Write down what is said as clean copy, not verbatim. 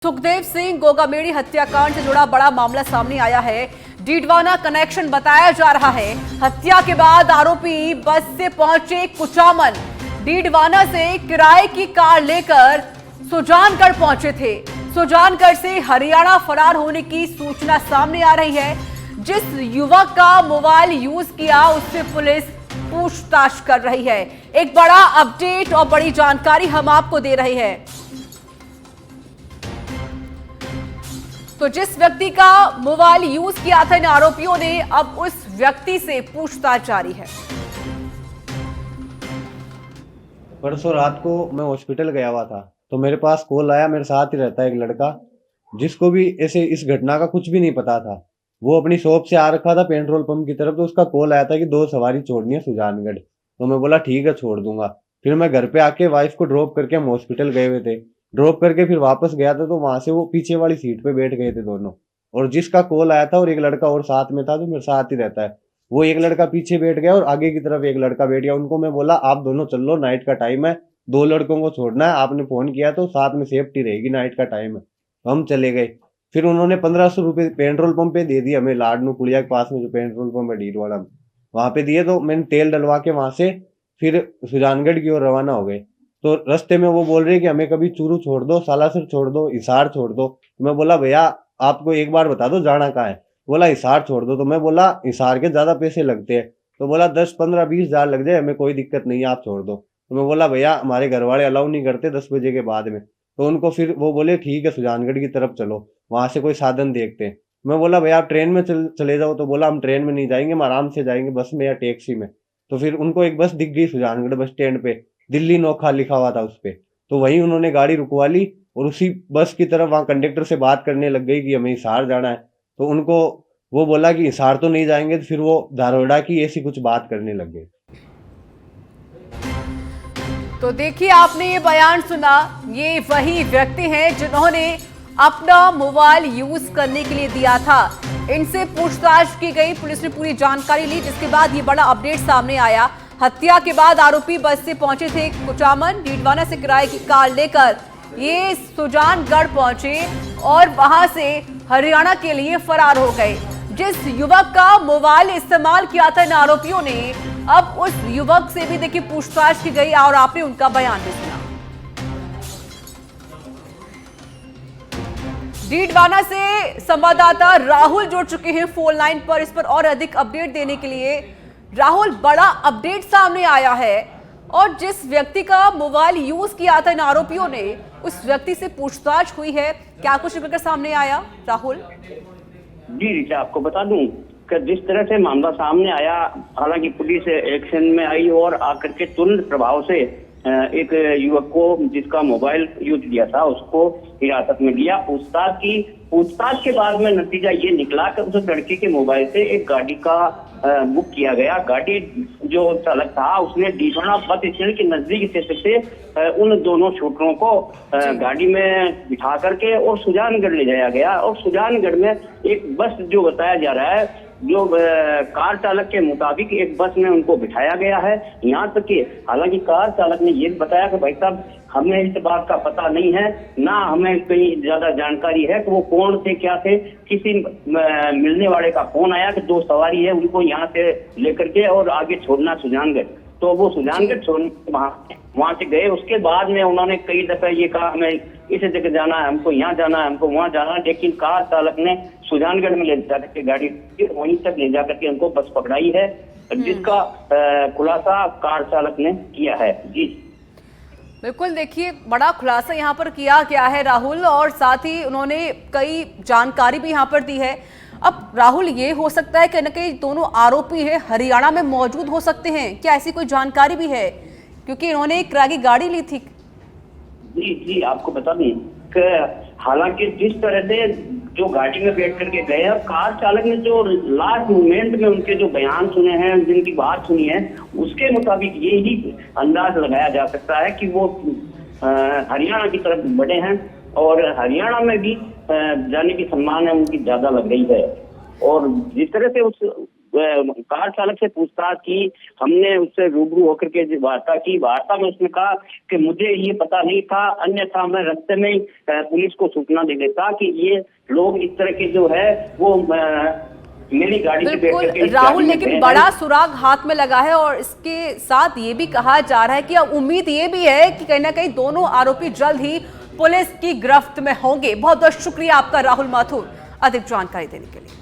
सुखदेव सिंह गोगामेड़ी हत्याकांड से जुड़ा बड़ा मामला सामने आया है। डीडवाना कनेक्शन बताया जा रहा है। हत्या के बाद आरोपी बस से पहुंचे कुचामन। डीडवाना से किराए की कार लेकर सुजानगढ़ पहुंचे थे। सुजानगढ़ से हरियाणा फरार होने की सूचना सामने आ रही है। जिस युवक का मोबाइल यूज किया उससे पुलिस पूछताछ कर रही है। एक बड़ा अपडेट और बड़ी जानकारी हम आपको दे रहे हैं। तो जिस व्यक्ति का मोबाइल यूज किया था इन आरोपियों ने, अब उस व्यक्ति से पूछताछ जारी है। परसों रात को मैं हॉस्पिटल गया हुआ था तो मेरे पास कॉल आया। मेरे साथ ही रहता है एक लड़का जिसको भी ऐसे इस घटना का कुछ भी नहीं पता था। वो अपनी शॉप से आ रखा था पेट्रोल पंप की तरफ, तो उसका कॉल आया था कि 2 सवारी छोड़नी है सुजानगढ़। तो मैं बोला ठीक है छोड़ दूंगा। फिर मैं घर पे आके वाइफ को ड्रॉप करके हम हॉस्पिटल गए हुए थे। ड्रॉप करके फिर वापस गया था तो वहां से वो पीछे वाली सीट पे बैठ गए थे दोनों। और जिसका कॉल आया था और एक लड़का और साथ में था जो मेरे साथ ही रहता है, वो एक लड़का पीछे बैठ गया और आगे की तरफ एक लड़का बैठ गया। उनको मैं बोला आप दोनों चल लो, नाइट का टाइम है, 2 लड़कों को छोड़ना है, आपने फोन किया तो साथ में सेफ्टी रहेगी, नाइट का टाइम है। तो हम चले गए। फिर उन्होंने 1500 रुपये पेट्रोल पंप पे दे दिए हमें, लाडनू पुड़िया के पास में जो पेट्रोल पंप है डीडवाड़ा में, वहां पे दिए। तो मैंने तेल डलवा के वहां से फिर सुजानगढ़ की ओर रवाना हो गए। तो रास्ते में वो बोल रहे कि हमें कभी चूरू छोड़ दो, सालासर छोड़ दो, हिसार छोड़ दो। तो मैं बोला भैया आपको एक बार बता दो जाना कहाँ है। बोला हिसार छोड़ दो। तो मैं बोला हिसार के ज्यादा पैसे लगते हैं। तो बोला 10, 15, 20 हजार लग जाए, हमें कोई दिक्कत नहीं है, आप छोड़ दो। तो मैं बोला भैया हमारे घर वाले अलाउ नहीं करते 10 बजे के बाद में। तो उनको फिर वो बोले ठीक है सुजानगढ़ की तरफ चलो, वहां से कोई साधन देखते हैं। मैं बोला भैया आप ट्रेन में चले जाओ। तो बोला हम ट्रेन में नहीं जाएंगे, हम आराम से जाएंगे बस में या टैक्सी में। तो फिर उनको एक बस दिख गई सुजानगढ़ बस स्टैंड पे, दिल्ली नोखा लिखा हुआ था उस पे। तो वहीं उन्होंने गाड़ी रुकवा ली और उसी बस की तरफ वहां कंडक्टर से बात करने लग गई कि हमें हिसार जाना है। तो उनको वो बोला कि हिसार तो नहीं जाएंगे। तो फिर वो धारोड़ा की ऐसी कुछ बात करने लग गए। तो देखिए आपने ये बयान सुना, ये वही व्यक्ति हैं जिन्होंने अपना मोबाइल यूज करने के लिए दिया था। इनसे पूछताछ की गई, पुलिस ने पूरी जानकारी ली, जिसके बाद ये बड़ा अपडेट सामने आया। हत्या के बाद आरोपी बस से पहुंचे थे कुचामन। डीडवाना से किराए की कार लेकर ये सुजानगढ़ पहुंचे और वहां से हरियाणा के लिए फरार हो गए। जिस युवक का मोबाइल इस्तेमाल किया था इन आरोपियों ने, अब उस युवक से भी देखिए पूछताछ की गई और आपने उनका बयान भी सुना। डीडवाना से संवाददाता राहुल जुड़ चुके हैं फोन लाइन पर, इस पर और अधिक अपडेट देने के लिए। राहुल, बड़ा अपडेट सामने आया है और जिस व्यक्ति का मोबाइल यूज किया था इन आरोपियों ने, उस व्यक्ति से पूछताछ हुई है। क्या कुछ निकलकर सामने आया राहुल? जी ऋचा, आपको बता दूं कि जिस तरह से मामला सामने आया, हालांकि पुलिस एक्शन में आई और आकर के तुरंत प्रभाव से एक युवक को जिसका मोबाइल यूज किया था उसको हिरासत में लिया। पूछताछ के बाद में नतीजा ये निकला कि उस लड़के के मोबाइल से एक गाड़ी का बुक किया गया। गाड़ी जो चालक था उसने डीडवाना बस स्टैंड के नजदीक स्टेशन से उन दोनों शूटरों को गाड़ी में बिठा करके और सुजानगढ़ ले जाया गया। और सुजानगढ़ में एक बस जो बताया जा रहा है, जो कार चालक के मुताबिक एक बस में उनको बिठाया गया है। यहाँ तक कि हालांकि कार चालक ने ये बताया कि भाई साहब हमें इस बात का पता नहीं है, ना हमें कहीं ज्यादा जानकारी है कि वो कौन थे क्या थे। किसी मिलने वाले का फोन आया कि 2 सवारी है, उनको यहाँ से लेकर के और आगे छोड़ना सुजानगढ़। तो वो सुजानगढ़ छोड़ने वहां से गए। उसके बाद में उन्होंने कई दफे ये कहा हमें इस जगह जाना है, हमको यहाँ जाना है, हमको वहाँ जाना है, लेकिन कार चालक ने सुजानगढ़ में ले जाकर के गाड़ी वहीं तक ले जाकर के उनको बस पकड़ाई है, जिसका खुलासा कार चालक ने किया है। जी बिल्कुल, देखिए बड़ा खुलासा यहाँ पर किया गया है राहुल, और साथ ही उन्होंने कई जानकारी भी यहाँ पर दी है। अब राहुल, ये हो सकता है कि न कहीं दोनों आरोपी है हरियाणा में मौजूद हो सकते हैं, क्या ऐसी कोई जानकारी भी है? क्योंकि इन्होंने एक किराए की गाड़ी ली थी। जी आपको बता दूं कि हालांकि जिस तरह से जो गाड़ी में बैठ करके गए और कार चालक ने जो लास्ट मोमेंट में उनके जो बयान सुने हैं, जिनकी बात सुनी है, उसके मुताबिक ये ही अंदाज लगाया जा सकता है कि वो हरियाणा की तरफ बढ़े हैं और हरियाणा में भी जाने की सम्भावना उनकी ज्यादा लग रही है। और जिस तरह से उस कार चालक से पूछताछ की, हमने उससे रूबरू होकर के वार्ता की। वार्ता में उसने कहा कि मुझे ये पता नहीं था, अन्यथा मैं रास्ते में ही पुलिस को सूचना दे देता कि ये लोग इस तरह के जो है वो मेरी गाड़ी से बैठ करके बिल्कुल राहुल, लेकिन बड़ा सुराग हाथ में लगा है और इसके साथ ये भी कहा जा रहा है कि अब उम्मीद ये भी है कि कहीं ना कहीं दोनों आरोपी जल्द ही पुलिस की गिरफ्त में होंगे। बहुत बहुत शुक्रिया आपका राहुल माथुर अधिक जानकारी देने के लिए।